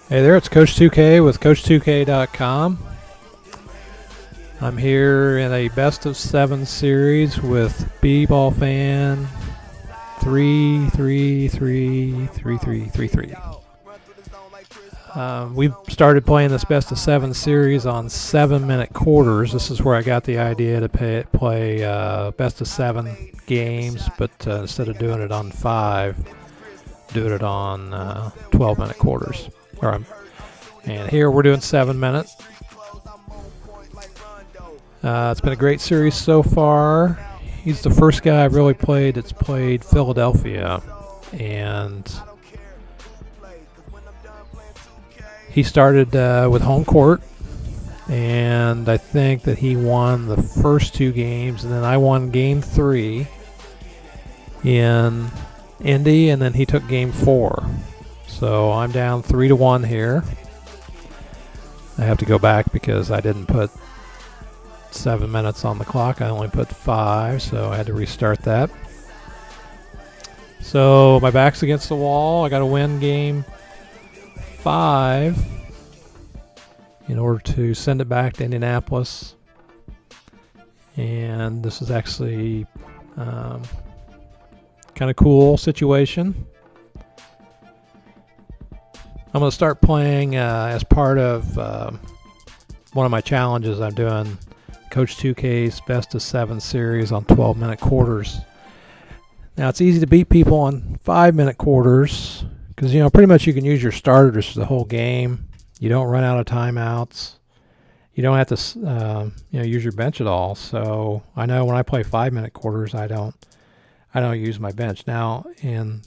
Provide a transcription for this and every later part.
Hey there, it's Coach2K with Coach2K.com. I'm here in a best of 7 series with B-Ball Fan 3333333. We've started playing this best of 7 series on 7-minute quarters. This is where I got the idea to play best of 7 games, but instead of doing it on 5, do it on 12-minute quarters. And here we're doing 7 minutes. It's been a great series so far. He's the first guy I've really played that's played Philadelphia, and he started with home court, and I think that he won the first 2 games, and then I won game 3 in Indy, and then he took game 4. So I'm down 3-1 here. I have to go back because I didn't put 7 minutes on the clock. I only put 5, so I had to restart that. So my back's against the wall. I got to win game 5 in order to send it back to Indianapolis. And this is actually kind of cool situation. I'm going to start playing as part of one of my challenges. I'm doing Coach2K's best of 7 series on 12-minute quarters. Now it's easy to beat people on 5-minute quarters because pretty much you can use your starters for the whole game. You don't run out of timeouts. You don't have to use your bench at all. So I know when I play 5-minute quarters, I don't use my bench. Now in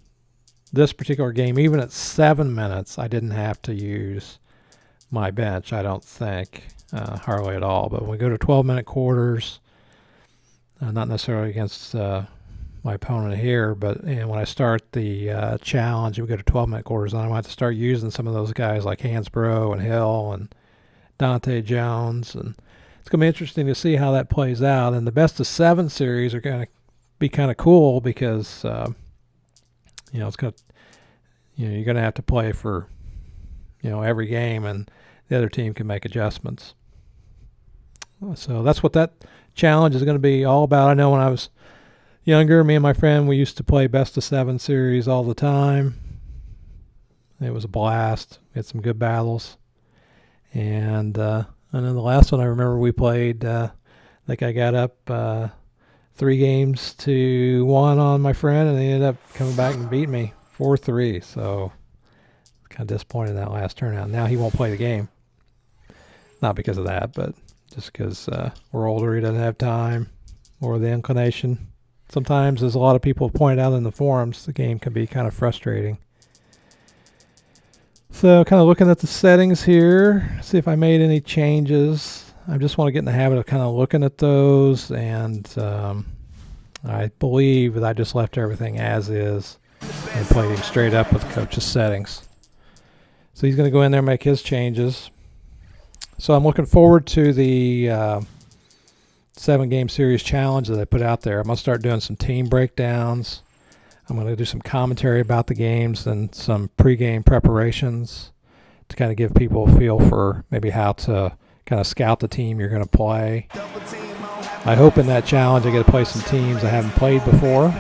this particular game, even at 7 minutes, I didn't have to use my bench, I don't think, hardly at all. But when we go to 12-minute quarters, not necessarily against my opponent here, but when I start the challenge, we go to 12-minute quarters, and I might have to start using some of those guys like Hansbrough and Hill and Dante Jones. And it's going to be interesting to see how that plays out. And the best of 7 series are going to be kind of cool because it's going to, you're going to have to play for, every game, and the other team can make adjustments. So that's what that challenge is going to be all about. I know when I was younger, me and my friend, we used to play best of 7 series all the time. It was a blast. We had some good battles. And then the last one I remember we played, I think I got up 3-1 on my friend, and he ended up coming back and beat me 4-3. So kind of disappointed in that last turnout. Now he won't play the game. Not because of that, but just because we're older, he doesn't have time or the inclination. Sometimes, as a lot of people have pointed out in the forums, the game can be kind of frustrating. So kind of looking at the settings here, see if I made any changes. I just want to get in the habit of kind of looking at those, and I believe that I just left everything as is and played him straight up with Coach's settings. So he's going to go in there and make his changes. So I'm looking forward to the 7-game series challenge that I put out there. I'm going to start doing some team breakdowns. I'm going to do some commentary about the games and some pregame preparations to kind of give people a feel for maybe how to kind of scout the team you're going to play. I hope in that challenge I get to play some teams I haven't played before.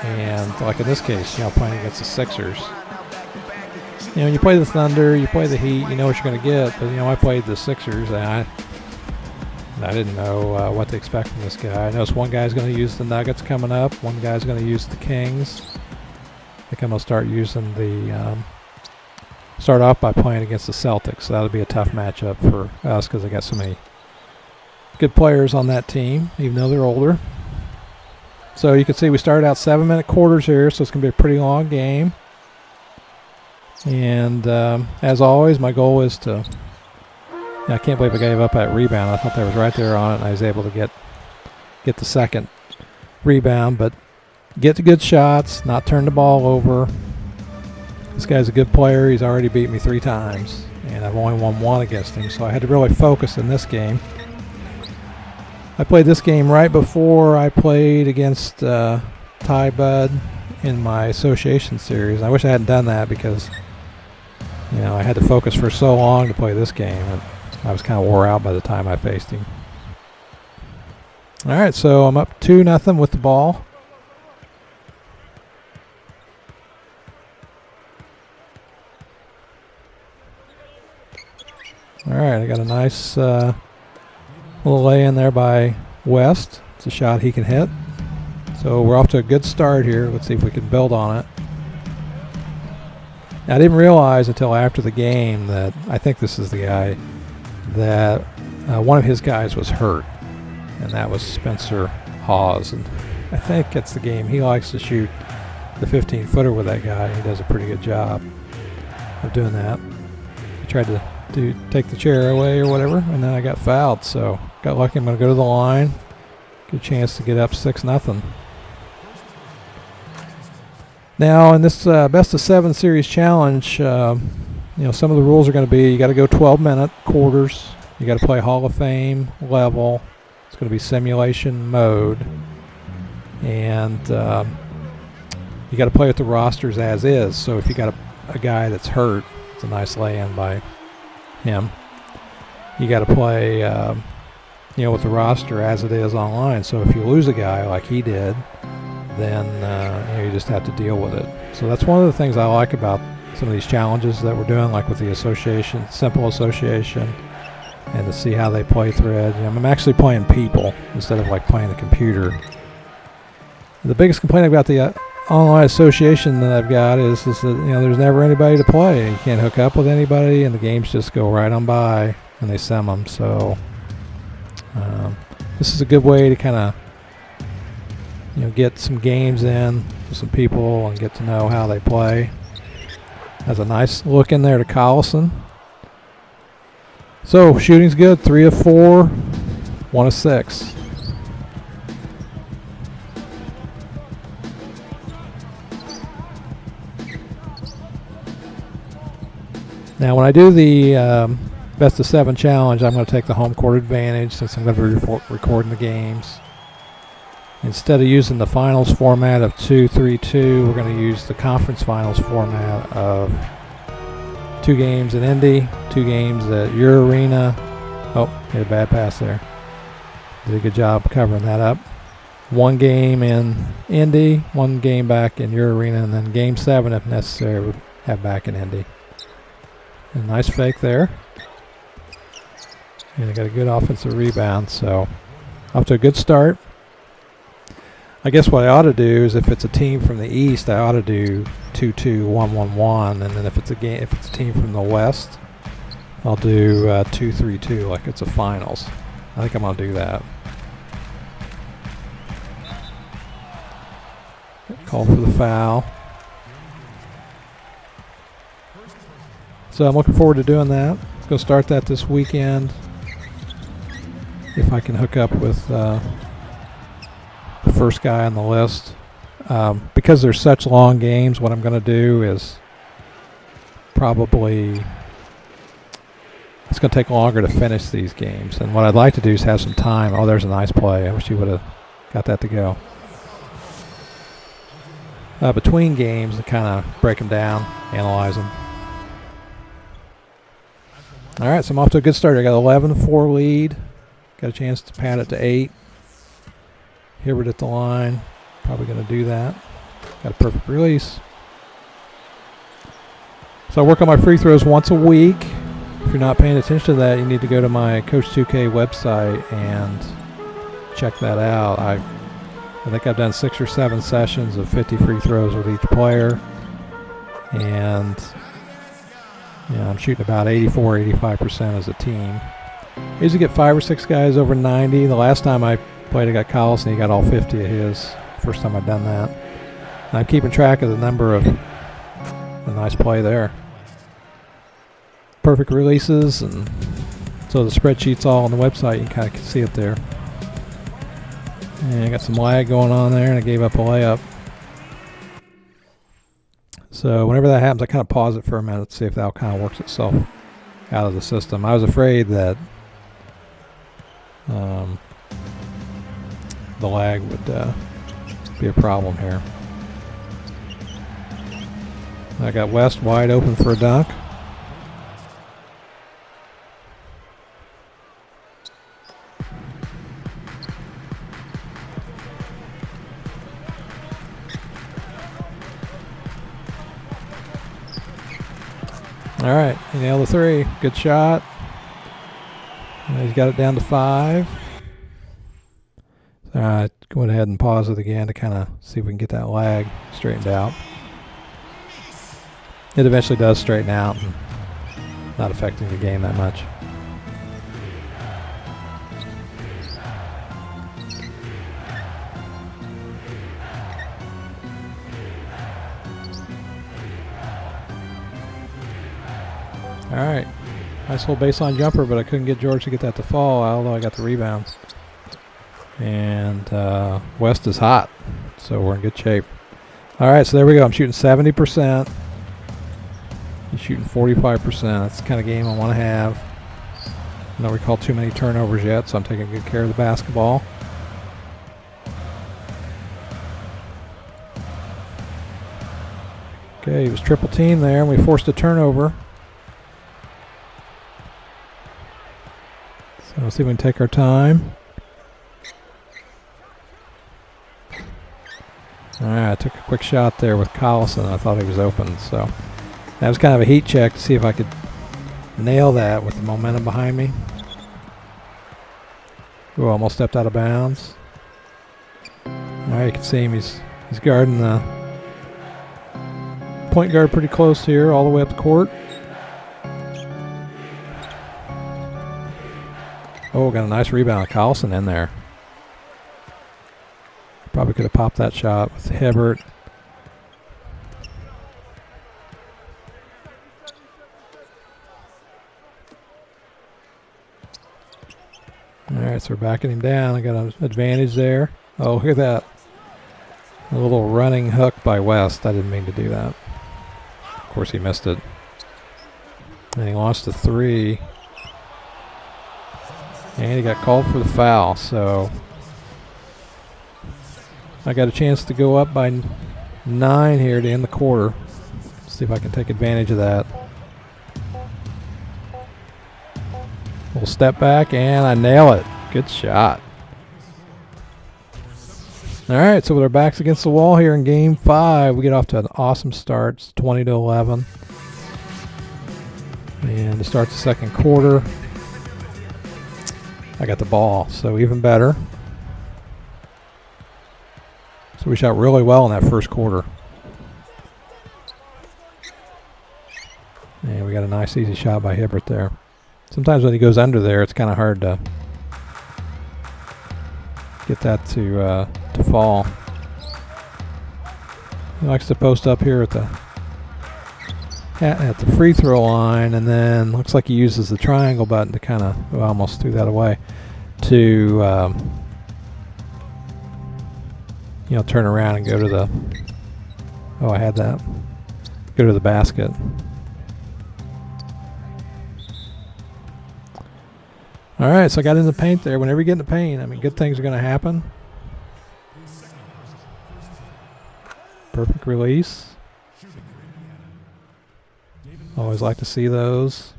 And like in this case, playing against the Sixers. When you play the Thunder, you play the Heat, you know what you're going to get. But, I played the Sixers, and I didn't know what to expect from this guy. I noticed one guy's going to use the Nuggets coming up. One guy's going to use the Kings. I think I'm going to start using the start off by playing against the Celtics. So that'll be a tough matchup for us because I got so many good players on that team, even though they're older. So you can see we started out 7-minute quarters here, so it's going to be a pretty long game. And as always, my goal is to... I can't believe I gave up that rebound. I thought that was right there on it, and I was able to get the second rebound. But get the good shots, not turn the ball over. This guy's a good player. He's already beat me 3 times, and I've only won 1 against him. So I had to really focus in this game. I played this game right before I played against Ty Bud in my association series. I wish I hadn't done that because You know, I had to focus for so long to play this game, and I was kind of wore out by the time I faced him. All right, so I'm up 2-0 with the ball. All right, I got a nice little lay in there by West. It's a shot he can hit. So we're off to a good start here. Let's see if we can build on it. I didn't realize until after the game that I think this is the guy that one of his guys was hurt, and that was Spencer Hawes. And I think it's the game he likes to shoot the 15-footer with that guy. He does a pretty good job of doing that. He tried to take the chair away or whatever, and then I got fouled. So got lucky. I'm going to go to the line. Good chance to get up 6-0. Now, in this best of 7 series challenge, you know, some of the rules are going to be you got to go 12-minute quarters. You got to play Hall of Fame level. It's going to be simulation mode, and you got to play with the rosters as is. So if you got a guy that's hurt, it's a nice lay-in by him. You got to play, you know, with the roster as it is online. So if you lose a guy like he did, then you know, you just have to deal with it. So that's one of the things I like about some of these challenges that we're doing, like with the association, simple association, and to see how they play through it. You know, I'm actually playing people instead of like playing the computer. The biggest complaint about the online association that I've got is that, you know, there's never anybody to play. You can't hook up with anybody, and the games just go right on by and they sim them. So this is a good way to kind of, you know, get some games in with some people and get to know how they play. Has a nice look in there to Collison. So shooting's good, 3 of 4, 1 of 6. Now when I do the best of 7 challenge, I'm going to take the home court advantage since I'm going to be recording the games. Instead of using the finals format of 2-3-2, we're going to use the conference finals format of 2 games in Indy, 2 games at your arena. Oh, hit a bad pass there. Did a good job covering that up. 1 game in Indy, 1 game back in your arena, and then game 7, if necessary, we'll have back in Indy. A nice fake there. And I got a good offensive rebound, so off to a good start. I guess what I ought to do is if it's a team from the East, I ought to do 2-2, 1-1-1, and then if it's a team from the West, I'll do 2-3-2 like it's a finals. I think I'm gonna do that. Call for the foul. So I'm looking forward to doing that. Go start that this weekend. If I can hook up with the first guy on the list. Because they're such long games, what I'm going to do is probably it's going to take longer to finish these games. And what I'd like to do is have some time. Oh, there's a nice play. I wish you would have got that to go. Between games to kind of break them down, analyze them. All right, so I'm off to a good start. I got 11-4 lead. Got a chance to pad it to 8. Hibbert at the line. Probably going to do that. Got a perfect release. So I work on my free throws once a week. If you're not paying attention to that, you need to go to my Coach2K website and check that out. I think I've done 6 or 7 sessions of 50 free throws with each player. And yeah, I'm shooting about 84-85% as a team. I usually get 5 or 6 guys over 90. The last time I played, I got Collison. He got all 50 of his. First time I've done that. And I'm keeping track of the number of a nice play there. Perfect releases, and so the spreadsheet's all on the website. You can kind of see it there. And I got some lag going on there, and I gave up a layup. So whenever that happens, I kind of pause it for a minute to see if that kind of works itself out of the system. I was afraid that the lag would be a problem here. I got West wide open for a dunk. All right, he nailed the 3. Good shot. He's got it down to 5. All right, go ahead and pause it again to kind of see if we can get that lag straightened out. It eventually does straighten out, and not affecting the game that much. All right, nice little baseline jumper, but I couldn't get George to get that to fall, although I got the rebound. And West is hot, so we're in good shape. All right, so there we go. I'm shooting 70%. He's shooting 45%. That's the kind of game I want to have. I don't recall too many turnovers yet, so I'm taking good care of the basketball. Okay, he was triple team there, and we forced a turnover. So let's see if we can take our time. All right, I took a quick shot there with Collison. I thought he was open, so that was kind of a heat check to see if I could nail that with the momentum behind me. Ooh, almost stepped out of bounds. All right, you can see him. He's guarding the point guard pretty close here, all the way up the court. Oh, got a nice rebound. Collison in there. Probably could have popped that shot with Hibbert. All right, so we're backing him down. I got an advantage there. Oh, look at that. A little running hook by West. I didn't mean to do that. Of course, he missed it. And he lost a 3. And he got called for the foul, so I got a chance to go up by 9 here to end the quarter. See if I can take advantage of that. We'll step back, and I nail it. Good shot. All right, so with our backs against the wall here in Game 5, we get off to an awesome start. It's 20-11. And to start the second quarter, I got the ball, so even better. So we shot really well in that first quarter. And we got a nice easy shot by Hibbert there. Sometimes when he goes under there, it's kind of hard to get that to fall. He likes to post up here at the free throw line, and then looks like he uses the triangle button to kind of, oh, I almost threw that away, to turn around and go to the, oh, I had that, go to the basket. All right, so I got in the paint there. Whenever you get in the paint, I mean, good things are going to happen. Perfect release. Always like to see those.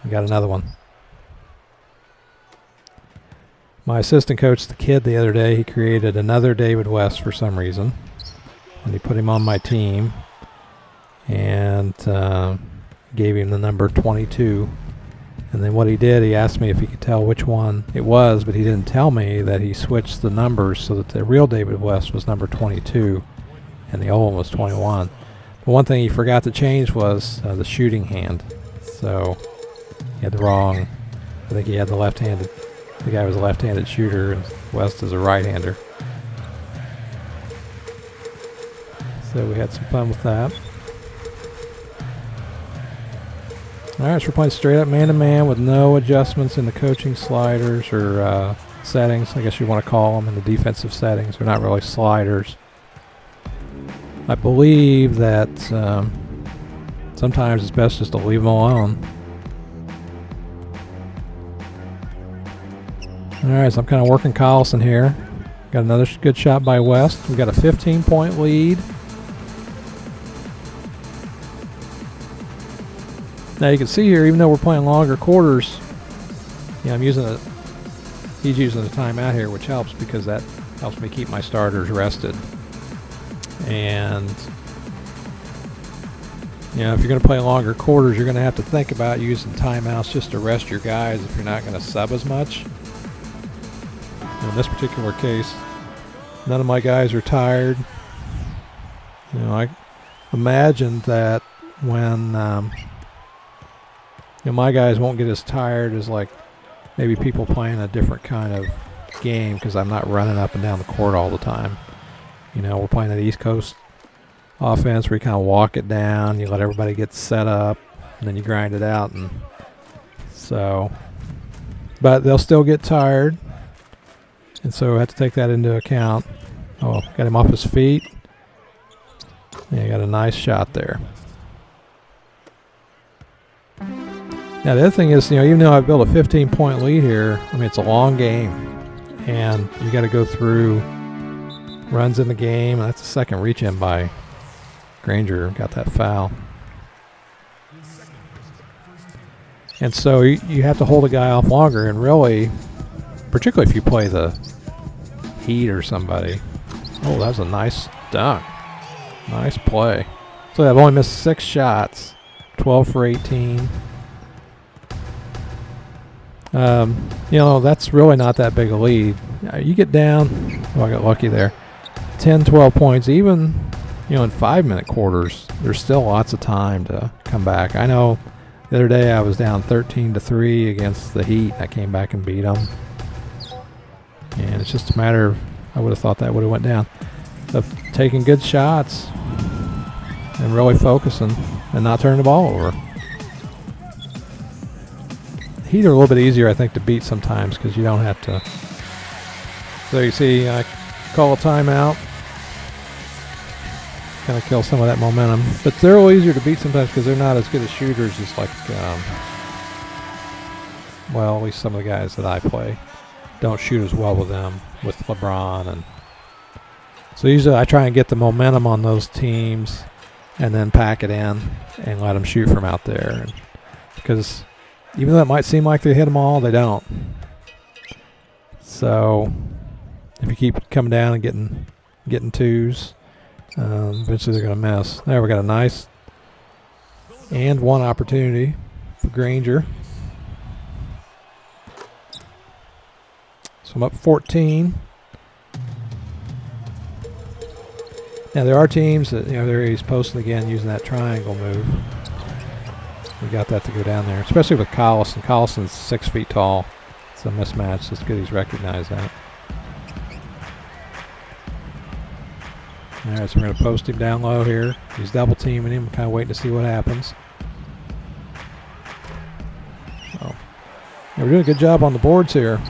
We got another one. My assistant coached the kid the other day. He created another David West for some reason, and he put him on my team and gave him the number 22. And then what he did, he asked me if he could tell which one it was, but he didn't tell me that he switched the numbers so that the real David West was number 22 and the old one was 21. But one thing he forgot to change was the shooting hand. So he had the wrong, I think he had the left-handed, the guy was a left-handed shooter and West is a right-hander. So we had some fun with that. All right, so we're playing straight up man-to-man with no adjustments in the coaching sliders or settings, I guess you want to call them, in the defensive settings. They're not really sliders. I believe that sometimes it's best just to leave them alone. All right, so I'm kind of working Collison here. Got another good shot by West. We got a 15-point lead. Now you can see here, even though we're playing longer quarters, I'm using he's using the timeout here, which helps because that helps me keep my starters rested. And You know, if you're going to play longer quarters, you're going to have to think about using timeouts just to rest your guys if you're not going to sub as much. In this particular case, none of my guys are tired. You know, I imagined that when you know, my guys won't get as tired as like maybe people playing a different kind of game, because I'm not running up and down the court all the time. You know, we're playing that East Coast offense where you kind of walk it down, you let everybody get set up, and then you grind it out. And so, but they'll still get tired, and so we have to take that into account. Oh, got him off his feet. Yeah, got a nice shot there. Now the other thing is, you know, even though I've built a 15-point lead here, I mean, it's a long game, and you got to go through runs in the game. That's the second reach in by Granger, got that foul. And so you have to hold a guy off longer, and really, particularly if you play the Heat or somebody. Oh, that was a nice dunk. Nice play. So I've only missed 6 shots, 12 for 18. You know, that's really not that big a lead. You get down, oh, I got lucky there, 10, 12 points, even, you know, in 5-minute quarters, there's still lots of time to come back. I know the other day I was down 13-3 against the Heat. I came back and beat them. And it's just a matter of, I would have thought that would have went down, of taking good shots and really focusing and not turning the ball over. Heat are a little bit easier, I think, to beat sometimes because you don't have to. So you see, I call a timeout, kind of kill some of that momentum. But they're a little easier to beat sometimes because they're not as good as shooters as like, well, at least some of the guys that I play don't shoot as well with them, with LeBron. And so usually I try and get the momentum on those teams and then pack it in and let them shoot from out there. And because even though it might seem like they hit them all, they don't. So if you keep coming down and getting twos, eventually they're going to miss. There, we got a nice and one opportunity for Granger. So I'm up 14. Now there are teams that, you know, there he's posting again using that triangle move. We got that to go down there, especially with Collison. Collison's 6 feet tall. It's a mismatch. So it's good he's recognized that. All right, so we're going to post him down low here. He's double teaming him. Kind of waiting to see what happens. Oh, yeah, we're doing a good job on the boards here.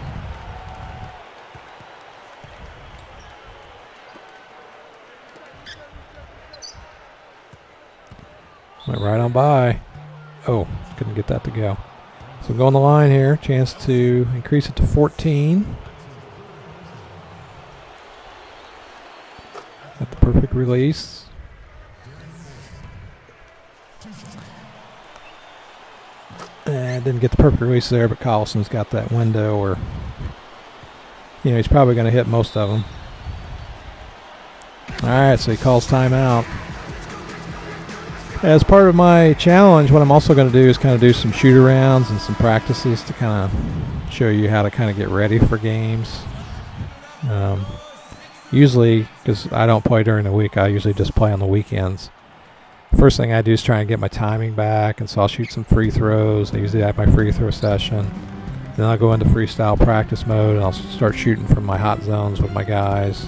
Went right on by. Oh, couldn't get that to go. So go on the line here. Chance to increase it to 14. Got the perfect release. And didn't get the perfect release there, but Collison's got that window where, you know, he's probably going to hit most of them. All right, so he calls timeout. As part of my challenge, what I'm also going to do is kind of do some shoot-arounds and some practices to kind of show you how to kind of get ready for games. Usually, because I don't play during the week, I usually just play on the weekends. First thing I do is try and get my timing back, and so I'll shoot some free throws. I usually have my free throw session. Then I'll go into freestyle practice mode, and I'll start shooting from my hot zones with my guys.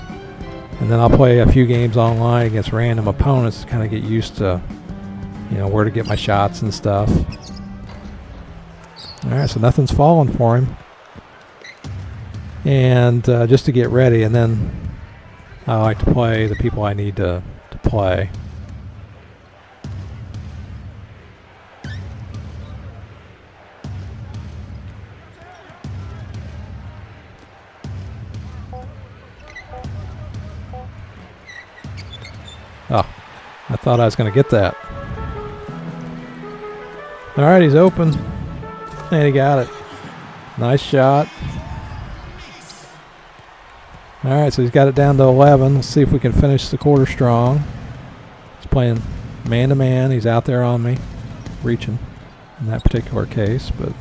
And then I'll play a few games online against random opponents to kind of get used to, you know, where to get my shots and stuff. All right, so nothing's falling for him. And just to get ready, and then I like to play the people I need to play. Oh, I thought I was going to get that. All right, he's open. And he got it. Nice shot. All right, so he's got it down to 11. Let's see if we can finish the quarter strong. He's playing Man to man, he's out there on me, reaching in that particular case, but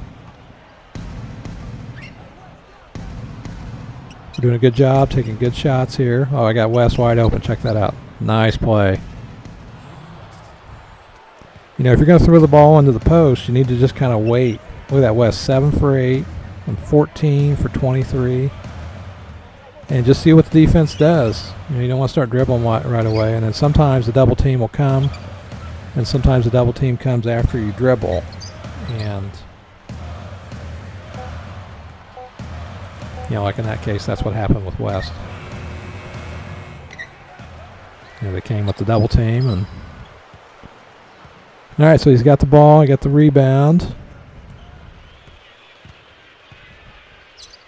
we're doing a good job, taking good shots here. Oh, I got Wes wide open. Check that out. Nice play. You know, if you're going to throw the ball into the post, you need to just kind of wait. Look at that, Wes, 7 for 8 and 14 for 23. And just see what the defense does. You don't want to start dribbling right away. And then sometimes the double team will come, and sometimes the double team comes after you dribble. And, you know, like in that case, that's what happened with West. You know, they came with the double team. And all right, so he's got the ball. He got the rebound.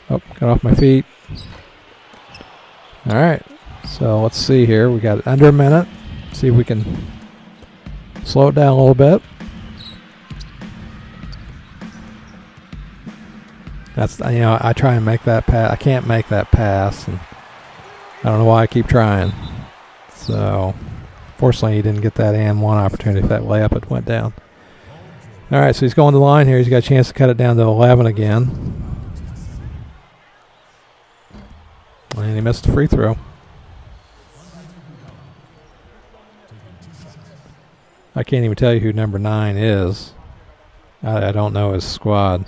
Oh, got off my feet. All right, so let's see here. We got under a minute. See if we can slow it down a little bit. That's, you know, I try and make that pass. I can't make that pass, and I don't know why I keep trying. So, fortunately, he didn't get that and one opportunity. If that layup had went down. All right, so he's going to the line here. He's got a chance to cut it down to 11 again. And he missed the free throw. I can't even tell you who number 9 is. I don't know his squad.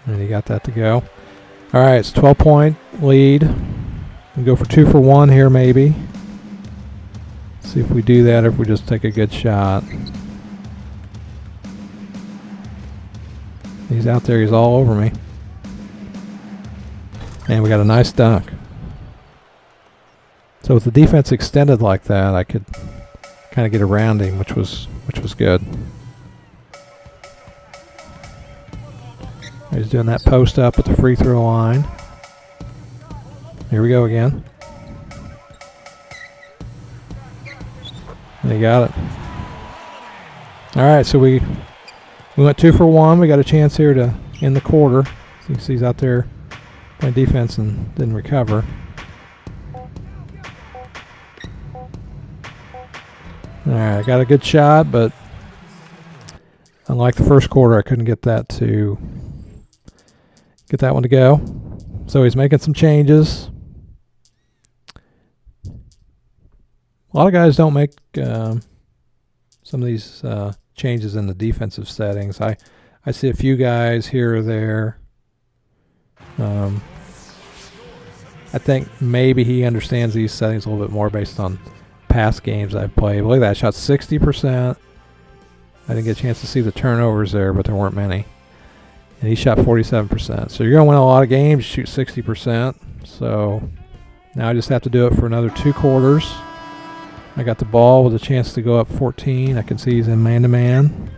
And he got that to go. All right, it's a 12-point lead. We go for 2 for 1 here maybe. See if we do that or if we just take a good shot. He's out there. He's all over me. And we got a nice dunk. So with the defense extended like that, I could kind of get around him, which was good. He's doing that post up at the free throw line. Here we go again. And he got it. All right, so we went 2 for 1. We got a chance here to end the quarter. So you can see he's out there playing defense and didn't recover. All right, I got a good shot, but unlike the first quarter, I couldn't get that one to go. So he's making some changes. A lot of guys don't make some of these changes in the defensive settings. I see a few guys here or there. I think maybe he understands these settings a little bit more based on past games I've played. But look at that, shot 60%. I didn't get a chance to see the turnovers there, but there weren't many. And he shot 47%. So you're going to win a lot of games, shoot 60%. So now I just have to do it for another 2 quarters. I got the ball with a chance to go up 14. I can see he's in man-to-man.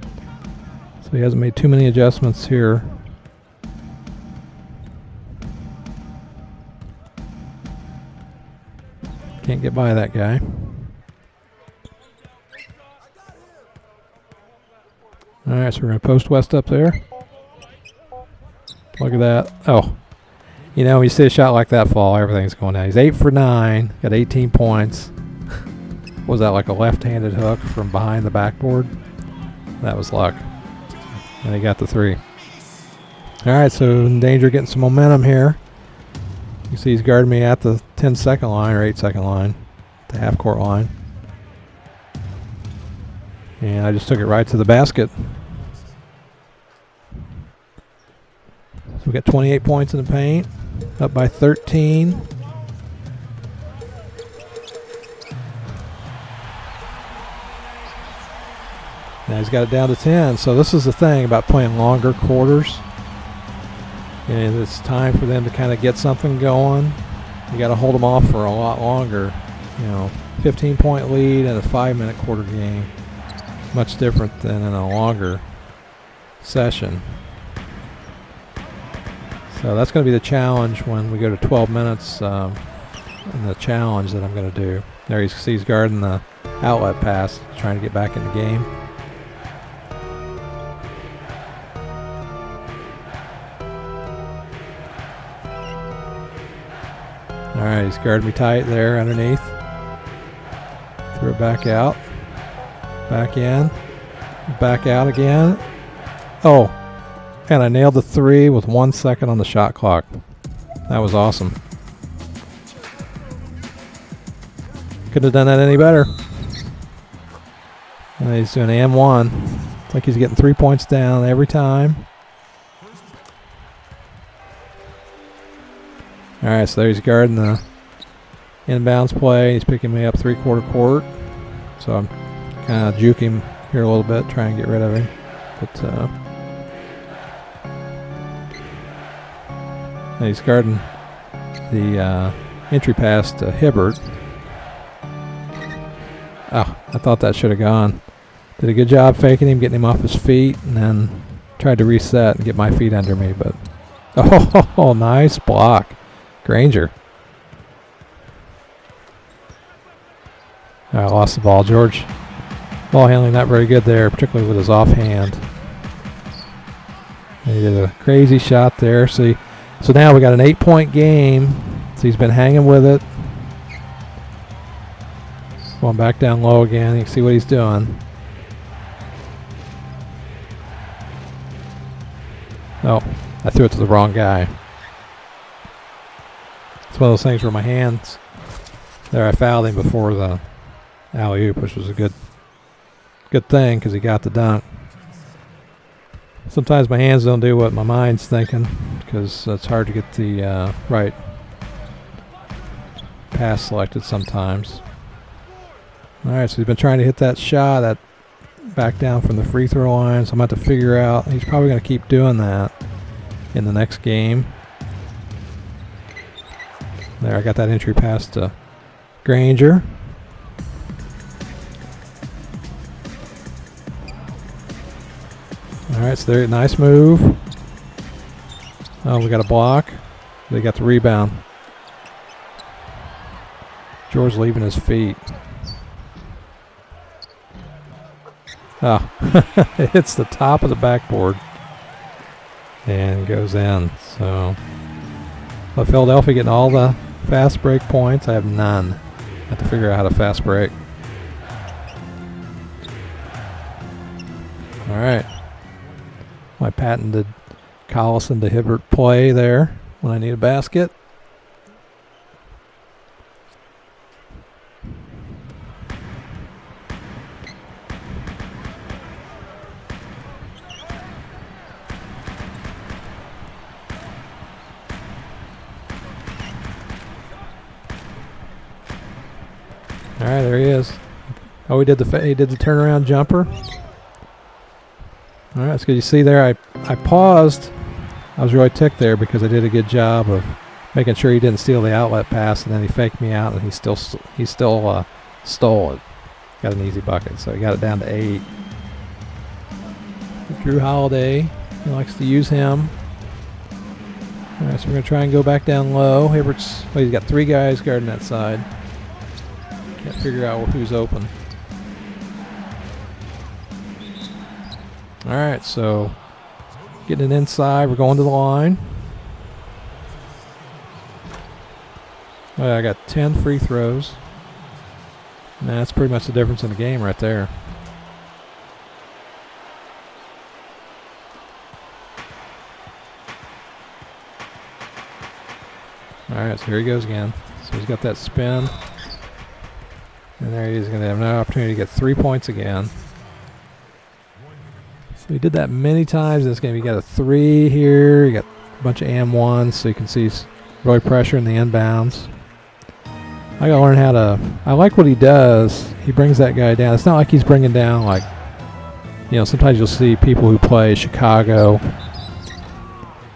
So he hasn't made too many adjustments here. Can't get by that guy. All right, so we're going to post West up there. Look at that. Oh, you know, when you see a shot like that fall, everything's going down. He's 8 for 9, got 18 points. Was that like a left-handed hook from behind the backboard? That was luck. And he got the 3. All right, so in danger of getting some momentum here. You see he's guarding me at the 10-second line or 8-second line, the half-court line. And I just took it right to the basket. So we got 28 points in the paint, up by 13. Now he's got it down to 10. So this is the thing about playing longer quarters. And it's time for them to kind of get something going. You got to hold them off for a lot longer. You know, 15-point lead in a 5-minute quarter game. Much different than in a longer session. So that's going to be the challenge when we go to 12 minutes in the challenge that I'm going to do. There he's guarding the outlet pass, trying to get back in the game. All right, he's guarding me tight there underneath. Threw it back out. Back in. Back out again. Oh, and I nailed the 3 with 1 second on the shot clock. That was awesome. Couldn't have done that any better. And he's doing M1. It's like he's getting 3 points down every time. All right, so there he's guarding the inbounds play. He's picking me up 3/4 court. So I'm kind of juke him here a little bit, try and get rid of him. But and he's guarding the entry pass to Hibbert. Oh, I thought that should have gone. Did a good job faking him, getting him off his feet, and then tried to reset and get my feet under me. But oh, nice block, Granger. I lost the ball. George, ball handling not very good there, particularly with his offhand. And he did a crazy shot there. So now we got an 8-point game. So he's been hanging with it. Going back down low again. You can see what he's doing. Oh, I threw it to the wrong guy. It's one of those things where my hands, there I fouled him before the alley-oop, which was a good thing because he got the dunk. Sometimes my hands don't do what my mind's thinking because it's hard to get the right pass selected sometimes. All right, so he's been trying to hit that shot, that back down from the free throw line, so I'm going to have to figure out. He's probably going to keep doing that in the next game. There, I got that entry pass to Granger. All right, so there, nice move. Oh, we got a block. They got the rebound. George leaving his feet. Oh, it hits the top of the backboard and goes in. So, well, Philadelphia getting all the fast break points. I have none. I have to figure out how to fast break. All right. My patented Collison to Hibbert play there when I need a basket. All right, there he is. Oh, he did the turnaround jumper. All right, so you see there, I paused. I was really ticked there because I did a good job of making sure he didn't steal the outlet pass, and then he faked me out, and he still stole it. Got an easy bucket, so he got it down to 8. Drew Holiday, he likes to use him. All right, so we're going to try and go back down low. Hibbert's, well, he's got 3 guys guarding that side. Can't figure out who's open. All right, so getting it inside. We're going to the line. Well, I got 10 free throws. And that's pretty much the difference in the game right there. All right, so here he goes again. So he's got that spin. And there he is, going to have another opportunity to get 3 points again. So he did that many times in this game. You got a 3 here. You got a bunch of AM1s, so you can see he's really pressuring the inbounds. I got to learn how to... I like what he does. He brings that guy down. It's not like he's bringing down, like... You know, sometimes you'll see people who play Chicago,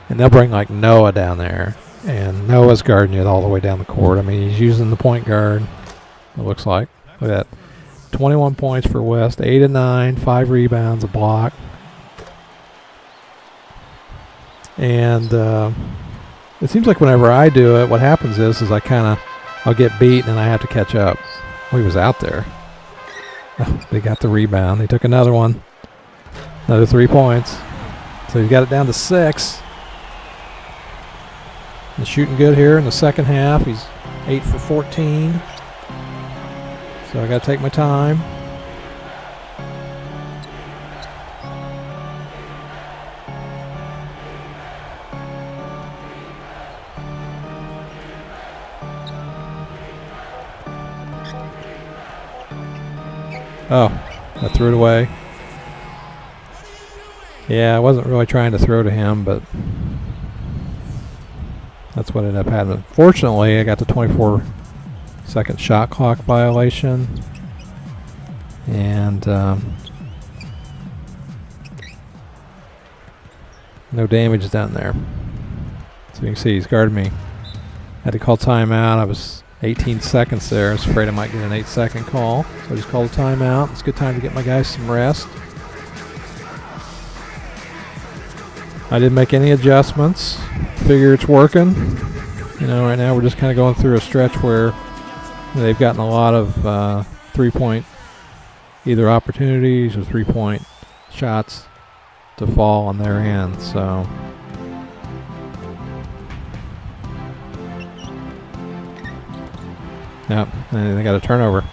and they'll bring, like, Noah down there. And Noah's guarding you all the way down the court. I mean, he's using the point guard, it looks like. Look at that. 21 points for West, 8 of 9, 5 rebounds, a block. And it seems like whenever I do it, what happens is I'll get beat and I have to catch up. Well, he was out there. Oh, they got the rebound. They took another one. Another 3 points. So he's got it down to 6. He's shooting good here in the second half. He's 8 for 14. So I got to take my time. Oh, I threw it away. Yeah, I wasn't really trying to throw to him, but that's what ended up happening. Fortunately, I got the 24-second shot clock violation. And no damage down there. So you can see he's guarded me. Had to call timeout. I was 18 seconds there. I was afraid I might get an 8-second call. So I just called a timeout. It's a good time to get my guys some rest. I didn't make any adjustments. Figure it's working. You know, right now we're just kind of going through a stretch where they've gotten a lot of three-point either opportunities or 3-point shots to fall on their end. So yep, and they got a turnover.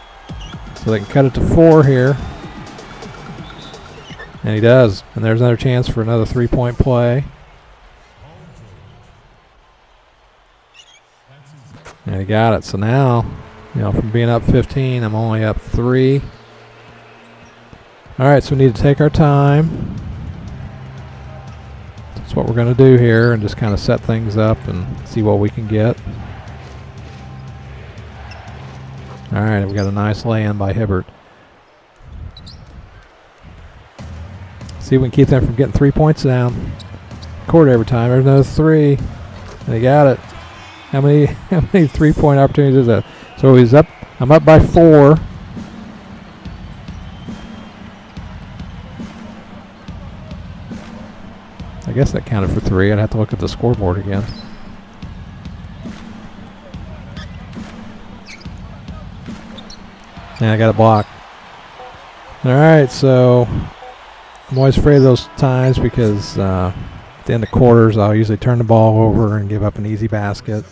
So they can cut it to 4 here. And he does. And there's another chance for another 3-point play. And he got it. So now, you know, from being up 15, I'm only up 3. All right, so we need to take our time. That's what we're going to do here, and just kind of set things up and see what we can get. All right, we got a nice lay-in by Hibbert. See if we can keep them from getting 3 points down court every time. There's another 3, and they got it. How many 3-point opportunities is that? So he's up. I'm up by 4. I guess that counted for 3. I'd have to look at the scoreboard again. Yeah, I got a block. All right, so I'm always afraid of those times because at the end of quarters, I'll usually turn the ball over and give up an easy basket.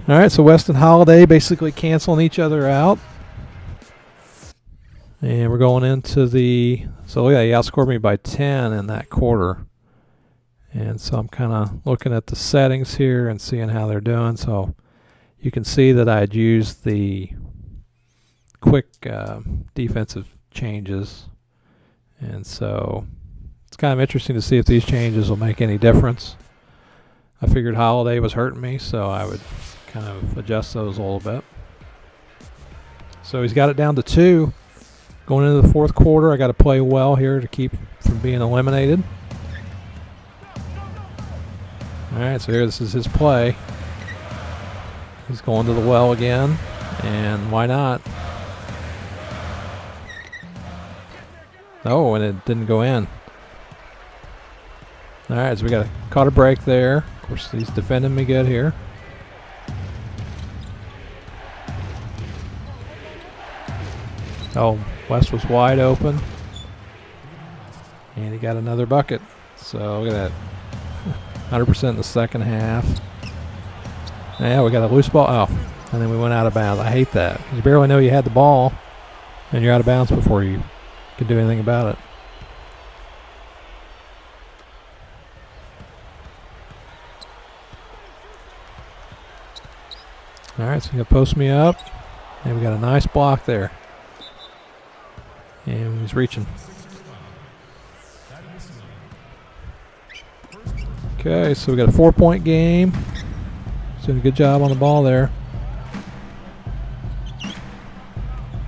All right, so West and Holiday basically canceling each other out. And we're going into the, so yeah, he outscored me by 10 in that quarter. And so I'm kind of looking at the settings here and seeing how they're doing. So you can see that I had used the quick defensive changes. And so it's kind of interesting to see if these changes will make any difference. I figured Holiday was hurting me, so I would kind of adjust those a little bit. So he's got it down to 2. Going into the fourth quarter, I got to play well here to keep from being eliminated. All right, so here, this is his play. He's going to the well again, and why not? Oh, and it didn't go in. All right, so we caught a break there. Of course, he's defending me good here. Oh, West was wide open. And he got another bucket. So look at that. 100% in the second half. Yeah, we got a loose ball. Oh, and then we went out of bounds. I hate that. You barely know you had the ball, and you're out of bounds before you can do anything about it. All right, so you're going to post me up. And we got a nice block there. And he's reaching. Okay, so we got a 4-point game. He's doing a good job on the ball there.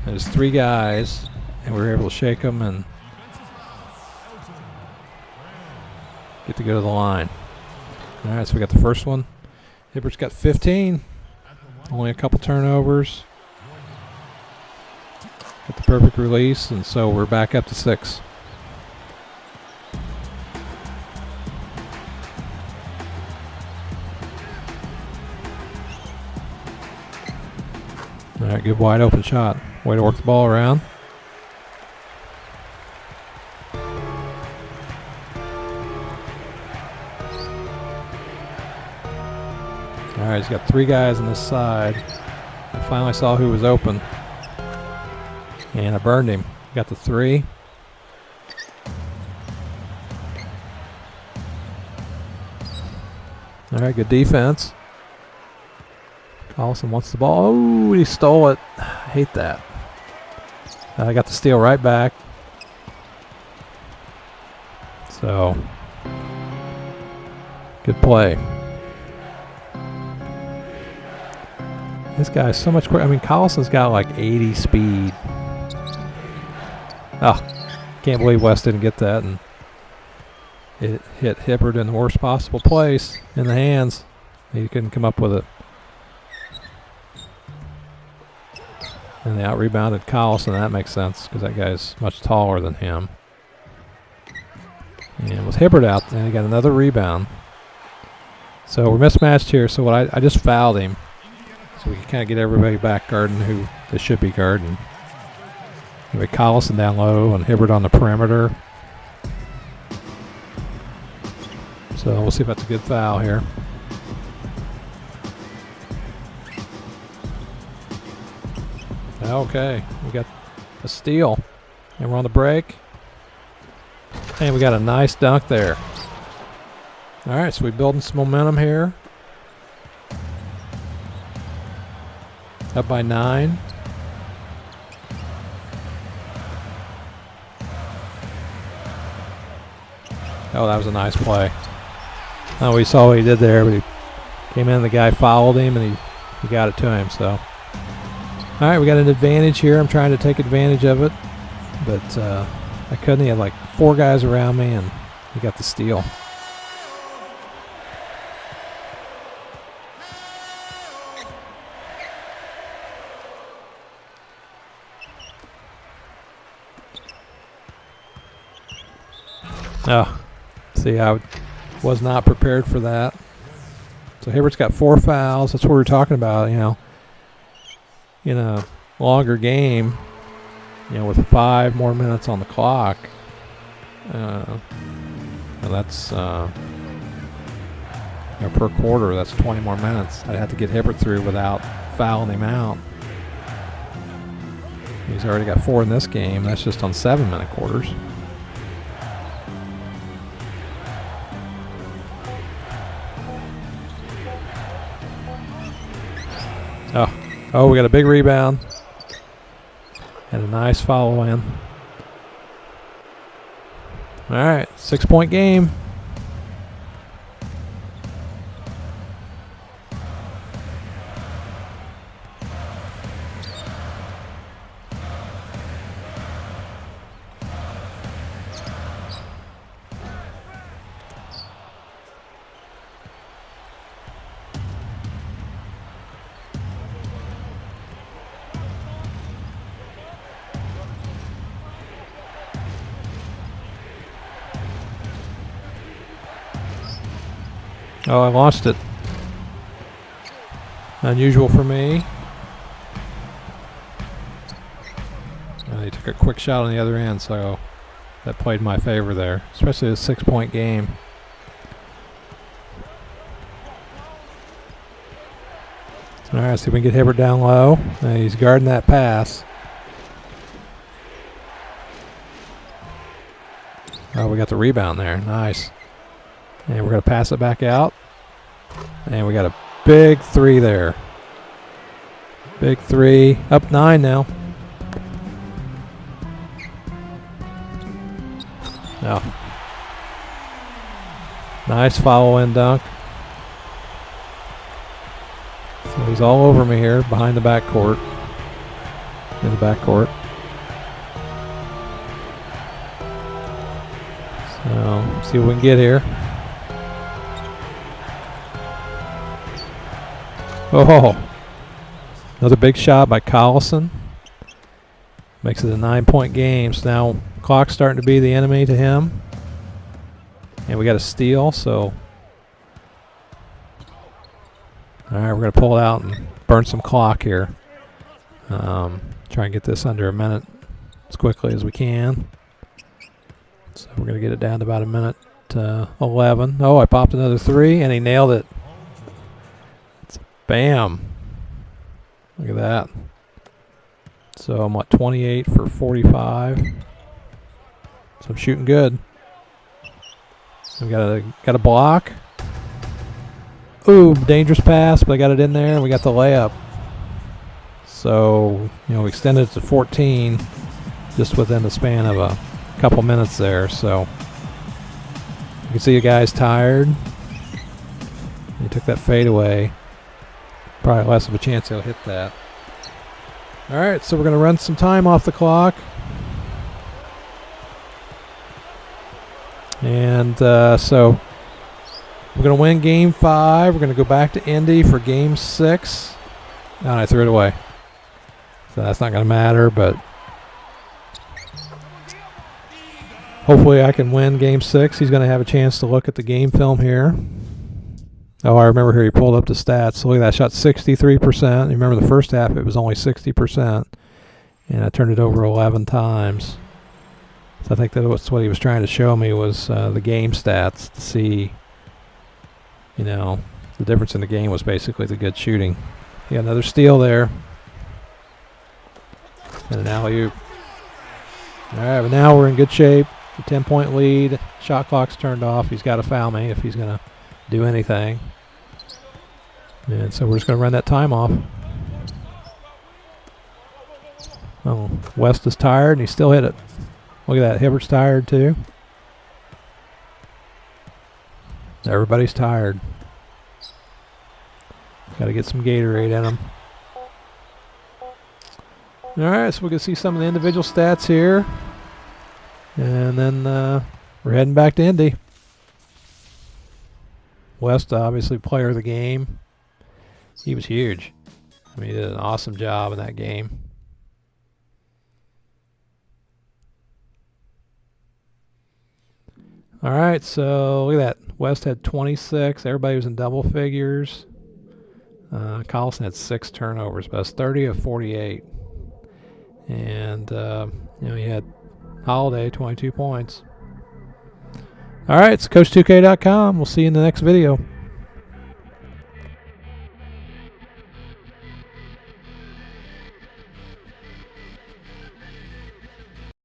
There's 3 guys, and we were able to shake them and get to go to the line. All right, so we got the first one. Hibbert's got 15. Only a couple turnovers. Got the perfect release, and so we're back up to 6. All right, good wide open shot. Way to work the ball around. All right, he's got 3 guys on this side. I finally saw who was open. And I burned him. Got the 3. All right, good defense. Collison wants the ball. Oh, he stole it. I hate that. I got the steal right back. So, good play. This guy's so much quicker. I mean, Collison's got like 80 speed. Oh, can't believe West didn't get that. And it hit Hibbert in the worst possible place, in the hands. He couldn't come up with it. And they out-rebounded Collison. That makes sense because that guy's much taller than him. And with Hibbert out, and he got another rebound. So we're mismatched here. So what I just fouled him. So we can kind of get everybody back guarding who they should be guarding. We have Collison down low and Hibbert on the perimeter. So we'll see if that's a good foul here. Okay, we got a steal. And we're on the break. And we got a nice dunk there. All right, so we're building some momentum here. Up by 9. Oh, that was a nice play. Oh, we saw what he did there, but he came in, the guy fouled him, and he got it to him. So, all right, we got an advantage here. I'm trying to take advantage of it, but I couldn't. He had like 4 guys around me, and he got the steal. Oh, see, I was not prepared for that. So Hibbert's got 4 fouls. That's what we were talking about, you know. In a longer game, you know, with 5 more minutes on the clock. And that's, you know, per quarter, that's 20 more minutes. I'd have to get Hibbert through without fouling him out. He's already got 4 in this game. That's just on 7-minute quarters. Oh, we got a big rebound. And a nice follow in. All right, 6-point game. Oh, I lost it. Unusual for me. He took a quick shot on the other end, so that played in my favor there, especially a 6-point game. All right, see if we can get Hibbert down low. He's guarding that pass. Oh, we got the rebound there. Nice. And we're going to pass it back out. And we got a big 3 there. Big 3. Up 9 now. Oh. Nice follow-in dunk. So he's all over me here behind the backcourt. In the backcourt. So, see what we can get here. Oh, another big shot by Collison. Makes it a 9-point game. So now clock's starting to be the enemy to him. And we got a steal, so. All right, we're going to pull it out and burn some clock here. Try and get this under a minute as quickly as we can. So we're going to get it down to about a minute 11. Oh, I popped another 3, and he nailed it. Bam. Look at that. So I'm at 28 for 45. So I'm shooting good. We got a block. Ooh, dangerous pass, but I got it in there and we got the layup. So, you know, we extended it to 14. just within the span of a couple minutes there. So you can see the guy's tired. He took that fade away. Probably less of a chance he'll hit that. All right, so we're going to run some time off the clock. And so we're going to win Game 5. We're going to go back to Indy for Game 6. Oh, and I threw it away. So that's not going to matter, but hopefully I can win Game 6. He's going to have a chance to look at the game film here. Oh, I remember here he pulled up the stats. So look at that, shot 63%. You remember the first half, it was only 60%. And I turned it over 11 times. So I think that's what he was trying to show me was the game stats to see, you know, the difference in the game was basically the good shooting. Yeah, another steal there. And an alley-oop. All right, but now we're in good shape. A 10-point lead. Shot clock's turned off. He's got to foul me if he's going to do anything. And so we're just going to run that time off. Oh, West is tired, and he still hit it. Look at that. Hibbert's tired, too. Everybody's tired. Got to get some Gatorade in them. All right, so we can see some of the individual stats here. And then we're heading back to Indy. West, obviously, player of the game. He was huge. I mean, he did an awesome job in that game. All right, so look at that. West had 26. Everybody was in double figures. Collison had 6 turnovers, but it's 30 of 48. And, you know, he had Holiday, 22 points. All right, it's Coach2K.com. We'll see you in the next video.